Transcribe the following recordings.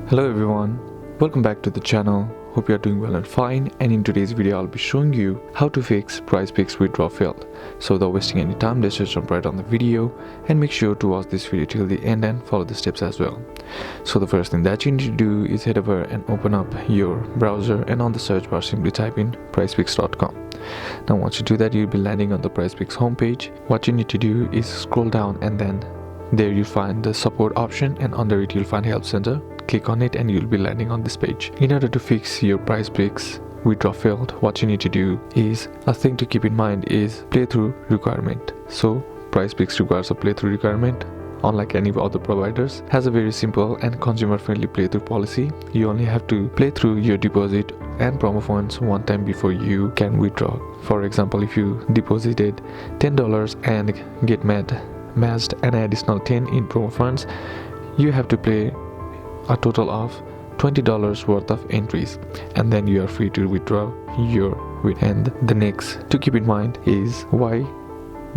Hello everyone, welcome back to the channel. Hope you are doing well and fine, and in today's video I'll be showing you how to fix PrizePicks Withdrawal failed. So without wasting any time, let's just jump right on the video and make sure to watch this video till the end and follow the steps as well. So the first thing that you need to do is head over and open up your browser, and on the search bar simply type in prizepicks.com. Now once you do that, you'll be landing on the PrizePicks homepage. What you need to do is scroll down, and then there you find the support option, and under it you'll find help center. Click on it and you'll be landing on this page. In order to fix your PrizePicks withdrawal failed, what you need to do is, a thing to keep in mind is playthrough requirement. So PrizePicks requires a playthrough requirement. Unlike any other providers, has a very simple and consumer-friendly playthrough policy. You only have to play through your deposit and promo funds one time before you can withdraw. For example, if you deposited $10 and get matched an additional 10 in promo funds, you have to play a total of $20 worth of entries, and then you are free to withdraw your win. And the next to keep in mind is, why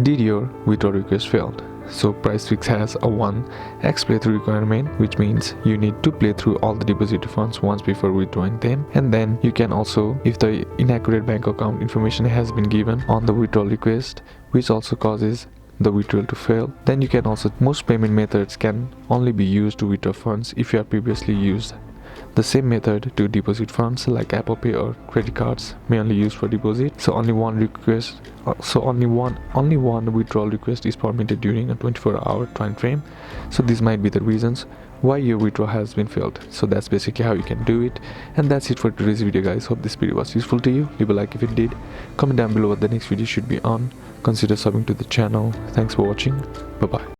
did your withdrawal request failed? So PrizePicks has a 1x playthrough requirement, which means you need to play through all the deposited funds once before withdrawing them. And then you can also, if the inaccurate bank account information has been given on the withdrawal request, which also causes the withdrawal to fail, then you can also, most payment methods can only be used to withdraw funds if you have previously used the same method to deposit funds, like Apple Pay or credit cards may only use for deposit. So only one withdrawal request is permitted during a 24-hour time frame. So these might be the reasons why your withdrawal has been failed. So that's basically how you can do it. And that's it for today's video, guys. Hope this video was useful to you. Leave a like if it did. Comment down below what the next video should be on. Consider subbing to the channel. Thanks for watching. Bye bye.